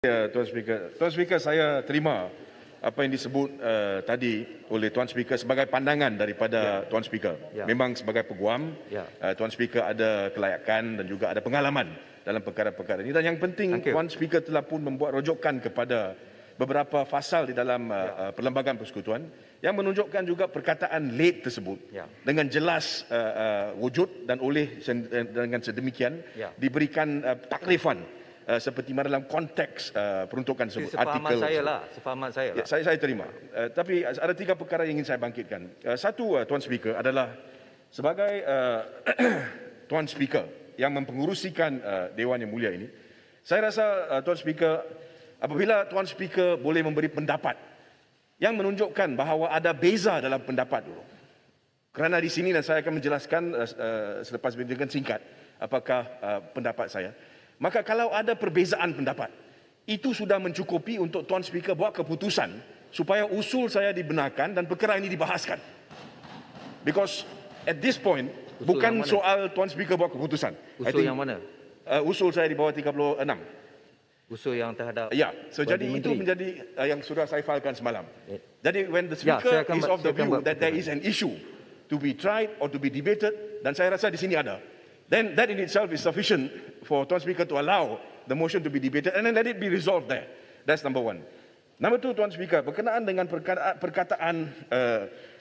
Ya, Tuan Speaker, saya terima apa yang disebut tadi oleh Tuan Speaker sebagai pandangan daripada Tuan Speaker. Memang sebagai peguam, Tuan Speaker ada kelayakan dan juga ada pengalaman dalam perkara-perkara ini. Dan yang penting, Tuan Speaker telah pun membuat rujukan kepada beberapa pasal di dalam Perlembagaan Persekutuan yang menunjukkan juga perkataan late tersebut dengan jelas wujud dan oleh dengan sedemikian diberikan takrifan seperti mana dalam konteks peruntukan tersebut. Sefahaman saya lah. Saya terima. Tapi ada tiga perkara yang ingin saya bangkitkan. Satu, Tuan Speaker, adalah sebagai Tuan Speaker yang mempengurusikan Dewan Yang Mulia ini, saya rasa Tuan Speaker, apabila Tuan Speaker boleh memberi pendapat yang menunjukkan bahawa ada beza dalam pendapat dulu. Kerana di sini, dan saya akan menjelaskan selepas dengan singkat apakah pendapat saya. Maka kalau ada perbezaan pendapat, itu sudah mencukupi untuk Tuan Speaker buat keputusan supaya usul saya dibenarkan dan perkara ini dibahaskan. Because at this point, bukan soal Tuan Speaker buat keputusan. Usul yang mana? Usul saya di bawah 36. Usul yang terhadap... Ya, so jadi itu menjadi yang sudah saya filekan semalam. Jadi when the Speaker is of the view that there is an issue to be tried or to be debated, dan saya rasa di sini ada, then that in itself is sufficient for Tuan Speaker to allow the motion to be debated and then let it be resolved there. That's number one. Number two, Tuan Speaker, berkenaan dengan perkataan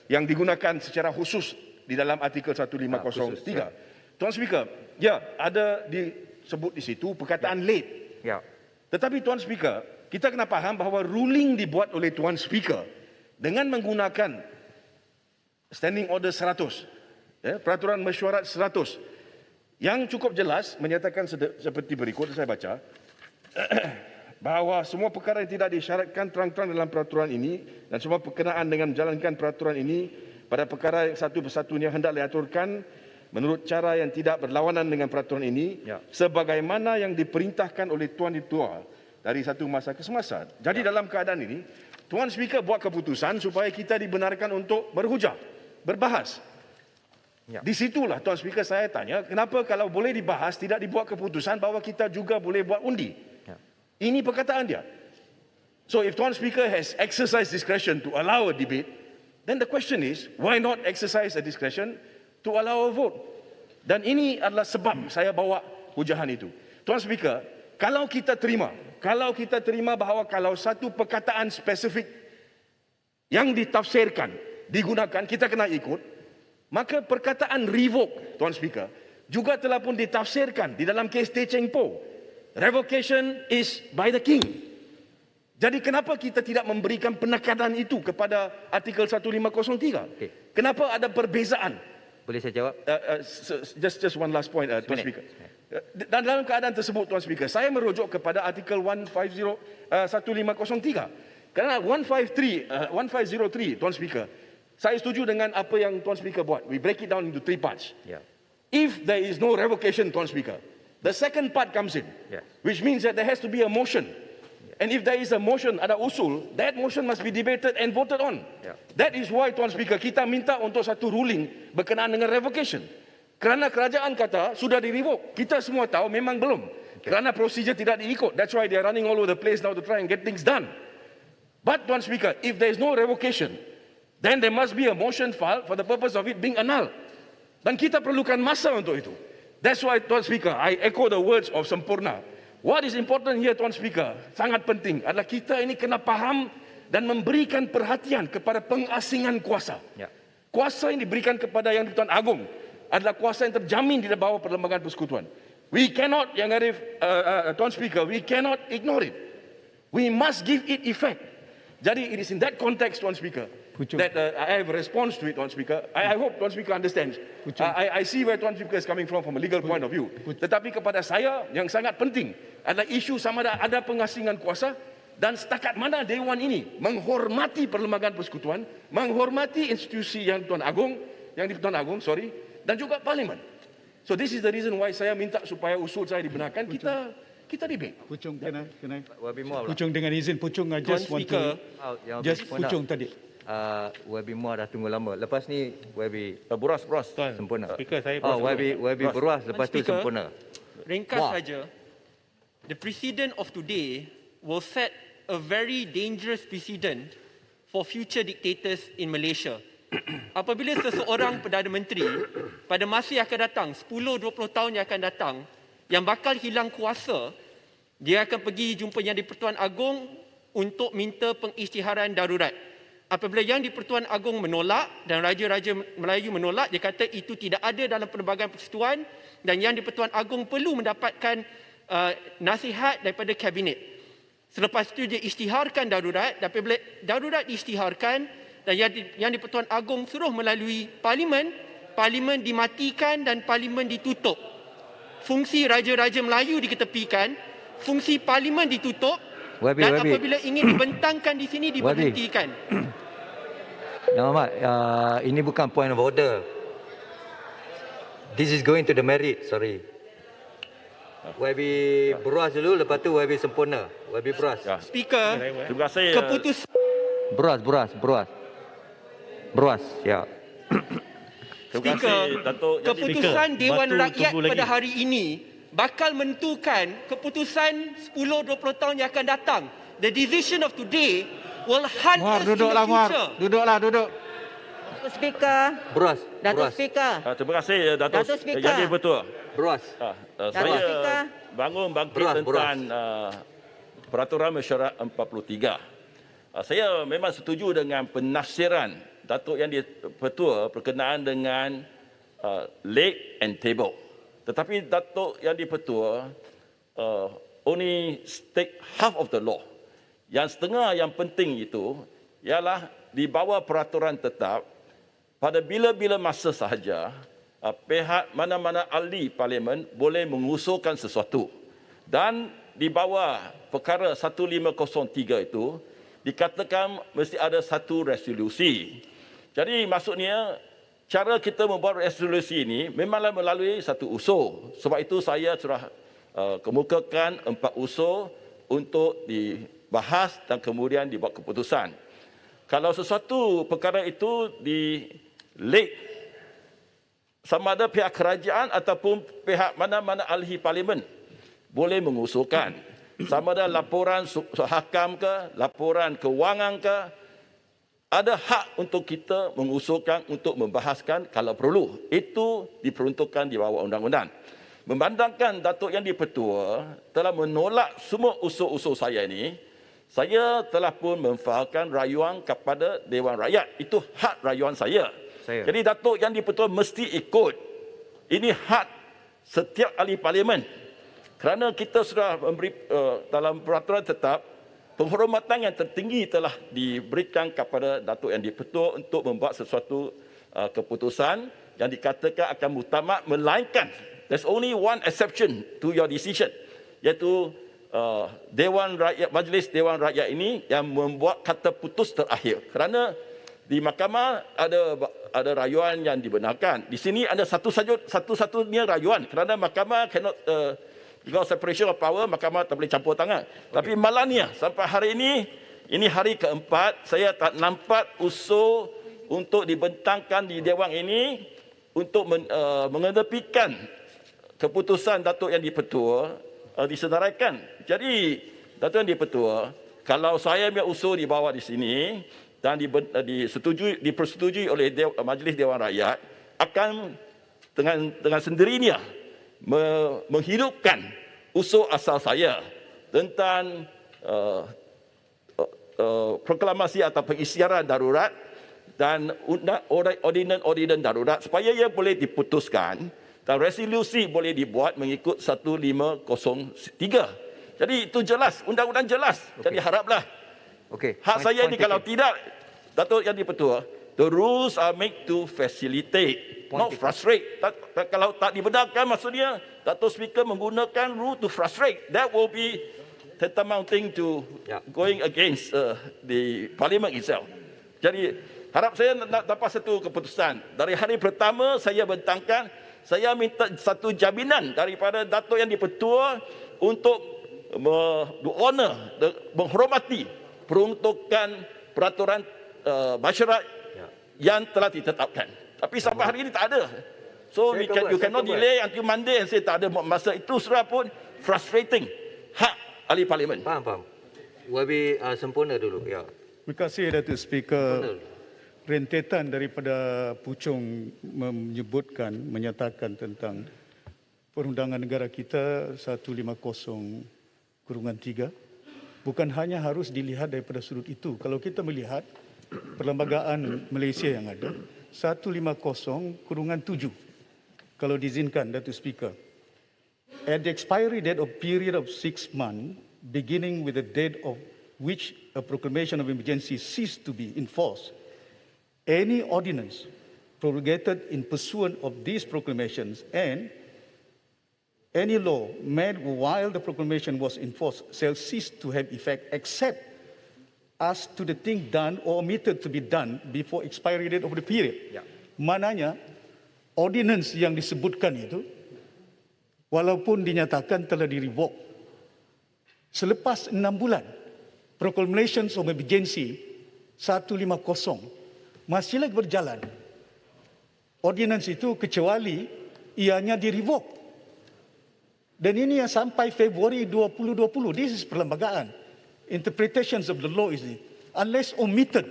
yang digunakan secara khusus di dalam artikel 1503. Tuan Speaker, ya, ada disebut di situ perkataan late. Ya. Tetapi Tuan Speaker, kita kena faham bahawa ruling dibuat oleh Tuan Speaker dengan menggunakan Standing Order 100, Peraturan Mesyuarat 100, yang cukup jelas menyatakan seperti berikut, saya baca, bahawa semua perkara yang tidak disyaratkan terang-terang dalam peraturan ini dan semua berkenaan dengan menjalankan peraturan ini pada perkara yang satu persatunya hendak diaturkan menurut cara yang tidak berlawanan dengan peraturan ini sebagaimana yang diperintahkan oleh Tuan Ketua dari satu masa ke semasa. Jadi dalam keadaan ini, Tuan Speaker buat keputusan supaya kita dibenarkan untuk berhujah, berbahas. Di situlah Tuan Speaker saya tanya, kenapa kalau boleh dibahas tidak dibuat keputusan bahawa kita juga boleh buat undi? Ini perkataan dia. So if Tuan Speaker has exercised discretion to allow a debate, then the question is, why not exercise a discretion to allow a vote? Dan ini adalah sebab saya bawa hujahan itu. Tuan Speaker, kalau kita terima bahawa kalau satu perkataan spesifik yang ditafsirkan, digunakan, kita kena ikut, maka perkataan revoke, Tuan Speaker, juga telah pun ditafsirkan di dalam kes Teh Cheng Po. Revocation is by the king. Jadi kenapa kita tidak memberikan penekanan itu kepada artikel 1503? Kenapa ada perbezaan? Boleh saya jawab? Just one last point, Tuan Speaker. Dan dalam keadaan tersebut, Tuan Speaker, saya merujuk kepada artikel 1503. Kerana 1503, Tuan Speaker, saya setuju dengan apa yang Tuan Speaker buat. We break it down into three parts. If there is no revocation, Tuan Speaker, the second part comes in, which means that there has to be a motion. And if there is a motion, ada usul, that motion must be debated and voted on. That is why, Tuan Speaker, kita minta untuk satu ruling berkenaan dengan revocation. Kerana kerajaan kata sudah di-revoke. Kita semua tahu memang belum. Kerana prosedur tidak diikut. That's why they are running all over the place now to try and get things done. But, Tuan Speaker, if there is no revocation, then there must be a motion filed for the purpose of it being annulled. Dan kita perlukan masa untuk itu. That's why, Tuan Speaker, I echo the words of Sempurna. What is important here, Tuan Speaker, sangat penting adalah kita ini kena faham dan memberikan perhatian kepada pengasingan kuasa. Kuasa yang diberikan kepada Yang di-Tuan Agong adalah kuasa yang terjamin di bawah Perlembagaan Persekutuan. We cannot, Yang Arif, Tuan Speaker, we cannot ignore it. We must give it effect. Jadi, it is in that context, Tuan Speaker, that I have a response to it, Tuan Speaker. I hope Tuan Speaker understands. I see where Tuan Speaker is coming from a legal point of view. Tetapi kepada saya, yang sangat penting adalah isu sama ada pengasingan kuasa dan setakat mana Dewan ini menghormati Perlembagaan Persekutuan, menghormati institusi Yang Tuan Agong, dan juga Parlimen. So this is the reason why saya minta supaya usul saya dibenarkan. Kita debate. Pucung, can I? Pucung Pucung dengan izin, Pucung, I just want to... Just Pucung tadi. YB Muar dah tunggu lama. Lepas ni YB Beras. sempurna. Speaker, saya YB beruas, lepas tu Speaker, sempurna. Ringkas saja. The precedent of today will set a very dangerous precedent for future dictators in Malaysia. Apabila seseorang Perdana Menteri pada masa yang akan datang, 10-20 tahun yang akan datang, yang bakal hilang kuasa, dia akan pergi jumpa Yang di-Pertuan Agong untuk minta pengisytiharan darurat. Apabila Yang di-Pertuan Agong menolak dan Raja-Raja Melayu menolak, dia kata itu tidak ada dalam Perlembagaan Persekutuan dan Yang di-Pertuan Agong perlu mendapatkan nasihat daripada Kabinet. Selepas itu dia isytiharkan darurat, dan apabila darurat diisytiharkan dan Yang di-Pertuan Agong suruh melalui Parlimen, Parlimen dimatikan dan Parlimen ditutup. Fungsi Raja-Raja Melayu diketepikan, fungsi Parlimen ditutup, dan apabila ingin dibentangkan di sini diberhentikan. Yang Amat, ini bukan point of order. This is going to the merit, sorry. YB Beruas dulu, lepas tu YB Sempurna. YB Beruas. Speaker, Terima kasih. keputusan Beruas, ya. Speaker, keputusan Dewan Batu Rakyat tunggu lagi. pada hari ini bakal menentukan keputusan 10-20 tahun yang akan datang. The decision of today will hunt us in the future. Duduk. Speaker. Beruas. Datuk Speaker. Terima kasih Datuk Datuk Speaker. Jadi betul. Beruas. Datuk Saya Speaker. bangkit Beras. tentang Peraturan Mesyuarat 43. Saya memang setuju dengan penafsiran Datuk Yang di-Pertua berkenaan dengan leg and table. Tetapi Datuk Yang di-Pertua only take half of the law. Yang setengah yang penting itu ialah di bawah peraturan tetap pada bila-bila masa sahaja pihak mana-mana ahli parlimen boleh mengusulkan sesuatu. Dan di bawah perkara 1503 itu dikatakan mesti ada satu resolusi. Jadi maksudnya cara kita membuat resolusi ini memanglah melalui satu usul. Sebab itu saya sudah kemukakan 4 usul untuk dibahas dan kemudian dibuat keputusan. Kalau sesuatu perkara itu di leg sama ada pihak kerajaan ataupun pihak mana-mana ahli parlimen boleh mengusulkan. Sama ada laporan hakam ke, laporan kewangan ke, ada hak untuk kita mengusulkan untuk membahaskan kalau perlu. Itu diperuntukkan di bawah undang-undang. Memandangkan Datuk Yang di-Pertua telah menolak semua usul-usul saya ini, saya telah pun memfahamkan rayuan kepada Dewan Rakyat. Itu hak rayuan saya. Jadi Datuk Yang di-Pertua mesti ikut. Ini hak setiap ahli parlimen. Kerana kita sudah memberi dalam peraturan tetap, penghormatan yang tertinggi telah diberikan kepada Datuk Yang di-Pertua untuk membuat sesuatu keputusan yang dikatakan akan muktamad, melainkan there's only one exception to your decision, iaitu Dewan Rakyat, Majlis Dewan Rakyat ini yang membuat kata putus terakhir. Kerana di mahkamah ada rayuan yang dibenarkan. Di sini ada satu-satunya rayuan. Kerana mahkamah cannot because separation of power, mahkamah tak boleh campur tangan. Tapi malangnya sampai hari ini hari keempat, saya tak nampak usul untuk dibentangkan di Dewan ini untuk mengetepikan keputusan Datuk Yang di-Pertua disenaraikan. Jadi Datuk Yang di-Pertua, kalau saya punya usul dibawa di sini dan dipersetujui oleh Majlis Dewan Rakyat, akan dengan sendirinya menghidupkan usul asal saya tentang proklamasi atau pengisytiharan darurat dan ordinan darurat supaya ia boleh diputuskan dan resolusi boleh dibuat mengikut 1503. Jadi itu jelas, undang-undang jelas. Jadi haraplah hak saya ini kalau tidak, Datuk Yang di-Pertua, the rules are made to facilitate, not frustrate. Kalau tak dibenarkan, maksudnya Datuk Speaker menggunakan rule to frustrate. That will be tantamounting to going against the parliament itself. Jadi harap saya nak dapat satu keputusan. Dari hari pertama saya bentangkan, saya minta satu jaminan daripada Datuk Yang di-Pertua untuk honor, menghormati peruntukan peraturan masyarakat yang telah ditetapkan. Tapi sampai hari ini tak ada. So you cannot delay until Monday and say tak ada masa. Itu sudah pun frustrating hak ahli parlimen. Faham. YB sempurna dulu. Ya. Terima kasih Datuk Speaker. Sempurna. Rentetan daripada Puchong menyatakan tentang perundangan negara kita 150/3 bukan hanya harus dilihat daripada sudut itu. Kalau kita melihat perlembagaan Malaysia yang ada 150/7, kalau diizinkan Datuk Speaker, at the expiry date of period of 6 months beginning with the date of which a proclamation of emergency ceased to be enforced, any ordinance promulgated in pursuant of these proclamations and any law made while the proclamation was enforced shall cease to have effect except as to the thing done or omitted to be done before expiry date of the period. Ya. Maknanya, ordinance yang disebutkan itu, walaupun dinyatakan telah di-revoke, selepas 6 bulan, proclamations of emergency 150 masih lagi berjalan. Ordinance itu kecuali ianya di-revoke. Dan ini yang sampai Februari 2020. This is perlembagaan. Interpretations of the law is it. Unless omitted.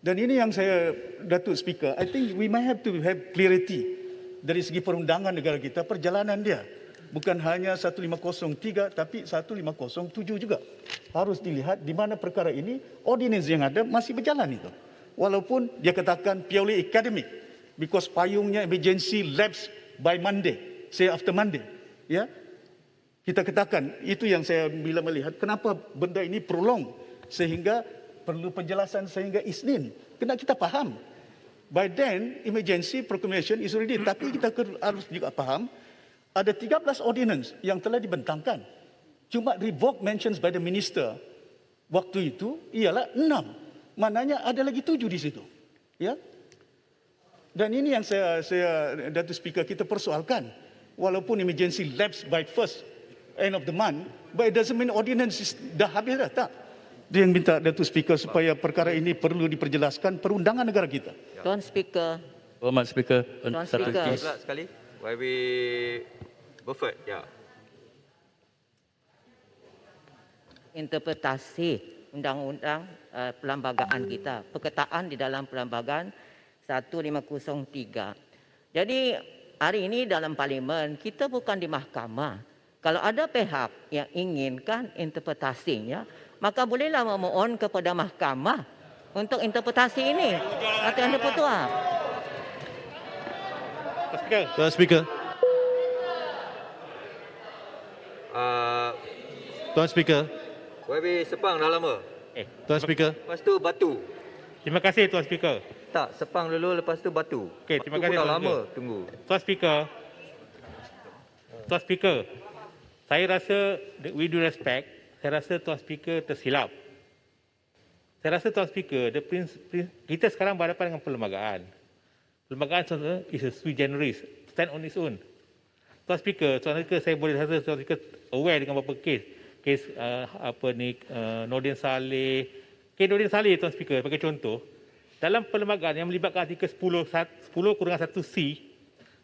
Dan ini yang saya, Datuk Speaker, I think we might have to have clarity dari segi perundangan negara kita, perjalanan dia. Bukan hanya 1503 tapi 1507 juga. Harus dilihat di mana perkara ini, ordinance yang ada masih berjalan itu. Walaupun dia katakan purely academic. Because payungnya emergency lapse by Monday. Say after Monday. Ya, kita katakan itu yang saya bila melihat kenapa benda ini prolong sehingga perlu penjelasan sehingga Isnin. Kena kita faham. By then emergency proclamation is already. Tapi kita harus juga faham ada 13 ordinance yang telah dibentangkan. Cuma revoke mentions by the minister waktu itu ialah 6. Maknanya ada lagi 7 di situ. Ya. Dan ini yang saya Datuk Speaker, kita persoalkan. Walaupun emergency lapse by first end of the month, but it doesn't mean ordinance dah habis dah, tak. Dia yang minta Datuk Speaker supaya perkara ini perlu diperjelaskan perundangan negara kita. Tuan Speaker. Hormat Speaker, Tuan satu Speaker. kes. Pula sekali. YB Burford. Ya. Interpretasi undang-undang perlembagaan kita, perkataan di dalam perlembagaan 1503. Jadi hari ini dalam parlimen kita bukan di mahkamah. Kalau ada pihak yang inginkan interpretasinya, maka bolehlah memohon kepada mahkamah untuk interpretasi ini. Atau Yang di-Pertua. Tuan Speaker. Tuan Speaker. YB Sepang dah lama. Tuan Speaker. Lepas tu Batu. Terima kasih Tuan Speaker. Tak, Sepang dulu, lepas tu Batu. Okey, terima Batu kasih, pun dah Tuan lama Speaker. tunggu. Tuan Speaker, saya rasa with due respect, saya rasa Tuan Speaker tersilap. Saya rasa Tuan Speaker, kita sekarang berhadapan dengan perlembagaan. Perlembagaan is a sui generis, stand on its own. Tuan Speaker, saya boleh rasa Tuan Speaker aware dengan beberapa kes Nordin Saleh. Kes Nordin Saleh, Tuan Speaker, sebagai contoh, dalam perlembagaan yang melibatkan artikel 10-1C,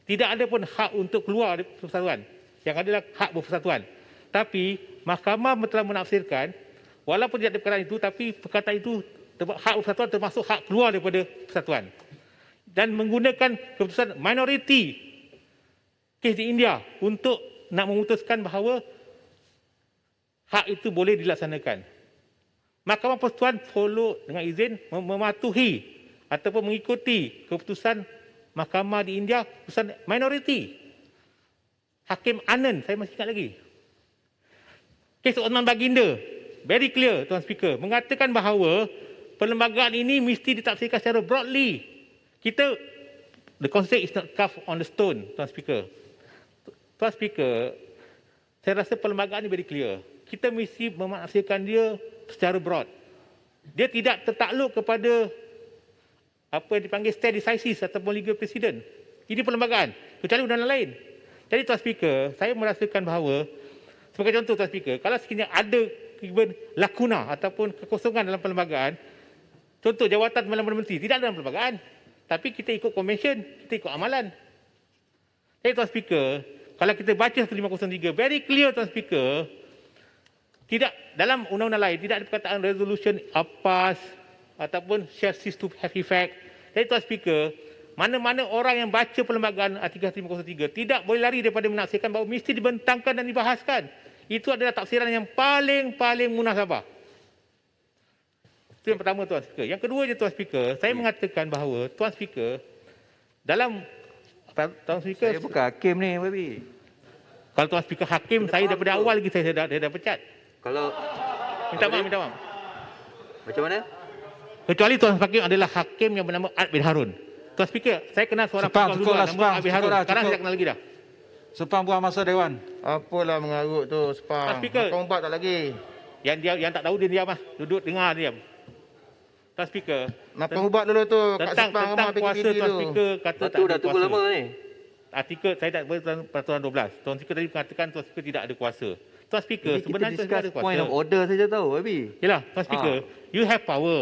tidak ada pun hak untuk keluar dari persatuan. Yang adalah hak berpersatuan. Tapi mahkamah telah menafsirkan, walaupun tidak ada perkataan itu, tapi perkataan itu hak berpersatuan termasuk hak keluar daripada persatuan. Dan menggunakan keputusan minority kes di India untuk nak memutuskan bahawa hak itu boleh dilaksanakan. Mahkamah Persatuan follow dengan izin mematuhi ataupun mengikuti keputusan mahkamah di India, keputusan minority. Hakim Anand, saya masih ingat lagi. Kes Osman Baginda, very clear Tuan Speaker, mengatakan bahawa perlembagaan ini mesti ditafsirkan secara broadly. The concept is not carved on the stone, Tuan Speaker. Tuan Speaker, saya rasa perlembagaan ini very clear. Kita mesti menafsirkan dia secara broad. Dia tidak tertakluk kepada apa yang dipanggil stare decisis ataupun legal precedent. Ini perlembagaan, kecuali undang-undang lain. Jadi Tuan Speaker, saya merasakan bahawa, sebagai contoh Tuan Speaker, kalau sekiranya ada lakuna ataupun kekosongan dalam perlembagaan, contoh jawatan Perdana Menteri, tidak ada dalam perlembagaan. Tapi kita ikut convention, kita ikut amalan. Jadi Tuan Speaker, kalau kita baca 1503, very clear Tuan Speaker, Tidak, dalam undang-undang lain tidak ada perkataan resolution pass ataupun shall cease to have effect. Jadi Tuan Speaker, mana-mana orang yang baca perlembagaan artikel 503 tidak boleh lari daripada menaksirkan bahawa mesti dibentangkan dan dibahaskan. Itu adalah tafsiran yang paling munasabah. Itu yang pertama Tuan Speaker. Yang kedua je Tuan Speaker, saya mengatakan bahawa Tuan Speaker, dalam Tuan Speaker, Saya bukan hakim ni, YB. kalau Tuan Speaker hakim, saya daripada awal lagi saya dah pecat. Kalau Minta maaf. macam mana? Kecuali Tuan Hakim adalah hakim yang bernama Ad bin Harun. Tuan Speaker, saya kenal seorang Sepang, peguam cukup lah, nama Sepang, Ad bin Harun. cukup lah, Sekarang cukup. saya tak kenal lagi dah. Sepang buang masa Dewan. Apalah mengarut tu, Pak Sepang. Speaker. Makan ubat tak lagi. Yang tak tahu dia diam lah. Duduk dengar diam. Tuan Speaker. Makan ubat dulu tu. Kat Tentang Sepang rumah kuasa PKP Tuan tu. Speaker kata tak Batu ada dah tunggu kuasa. lama ni. Artikel saya tak boleh peraturan 12. Tuan Speaker tadi mengatakan Tuan Speaker tidak ada kuasa. Tuan Speaker, Jadi kita sebenarnya Tuan Speaker discuss ada kuasa. point of order saja tahu, YB. Yalah, Tuan Speaker, you have power.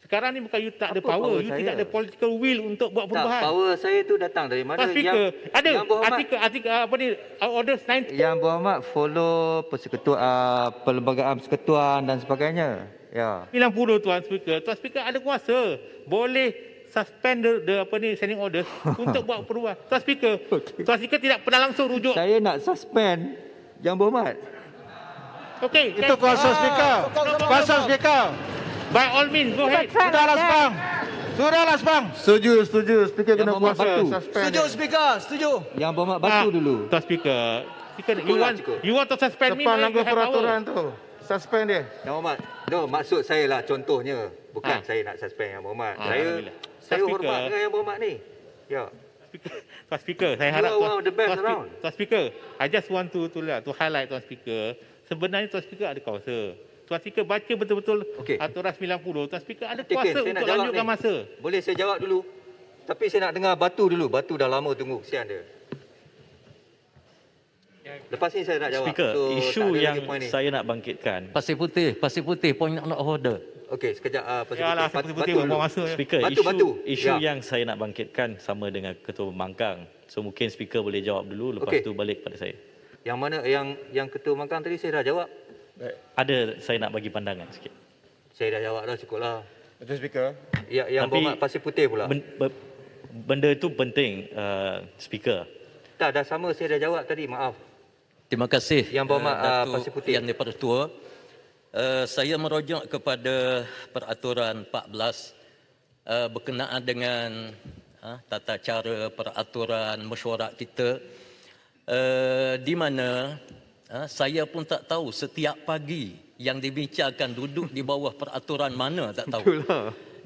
Sekarang ni bukan you tak ada Apa power, power you saya? tidak ada political will untuk buat Tak, perubahan. power saya tu datang dari mana? Tuan Speaker, ada yang berhormat, artikel apa ni, order 9. Yang berhormat follow perlembagaan persekutuan dan sebagainya. Ya. 90 Tuan Speaker. Tuan Speaker ada kuasa. Boleh suspend the standing orders untuk buat perubahan. Tuan Speaker, Tuan Speaker tidak pernah langsung rujuk. Saya nak suspend yang berhormat. Okey. Itu kuasa Speaker. Kuasa Speaker. By all means, go ahead. Sudahlah Sepang. Sudahlah Sepang. Setuju. Speaker Yang kena buat berhormat batu. suspend. Yang berhormat batu dulu. Tuan Speaker, Cukup. you want to suspend me, Sepang you langgar have power. peraturan tu. Suspend dia. Yang berhormat. No, maksud saya lah contohnya. Bukan Ah. saya nak suspend yang berhormat. Ah, Saya Alhamdulillah. saya Tuan hormat Speaker. dengan yang berhormat ni. Ya. Tuan Speaker, saya You harap are one of the best around. Tuan Speaker, I just want to highlight Tuan Speaker. Sebenarnya Tuan Speaker ada kuasa. Tuan Speaker baca betul-betul Okey. aturan 90. Tuan Speaker ada Okey, kuasa saya nak untuk jawab lanjutkan ni. masa. Boleh saya jawab dulu? Tapi saya nak dengar batu dulu. Batu dah lama tunggu. Kesian dia. Lepas ni saya nak jawab. Speaker, So, isu tak ada yang lagi point ni. saya nak bangkitkan. Pasir putih, point of order. Okey, sekejap. Yalah, putih-putih buang masa. Speaker, Batu. isu Ya. yang saya nak bangkitkan sama dengan Ketua Pembangkang. So mungkin Speaker boleh jawab dulu, lepas Okey. tu balik pada saya. Yang mana yang Ketua Pembangkang tadi saya dah jawab. Ada saya nak bagi pandangan sikit. Saya dah jawab dah, cukup lah. Betul Speaker. Yang Tapi- berhormat Pasir Putih pula. Benda itu penting, Speaker. Tak, dah sama saya dah jawab tadi. Maaf. Terima kasih Yang berhormat, Datuk Pasir Putih. Yang Dipertua. Saya merujuk kepada peraturan 14 berkenaan dengan tata cara peraturan mesyuarat kita, di mana saya pun tak tahu setiap pagi yang dibincangkan duduk di bawah peraturan mana, tak tahu. Itulah.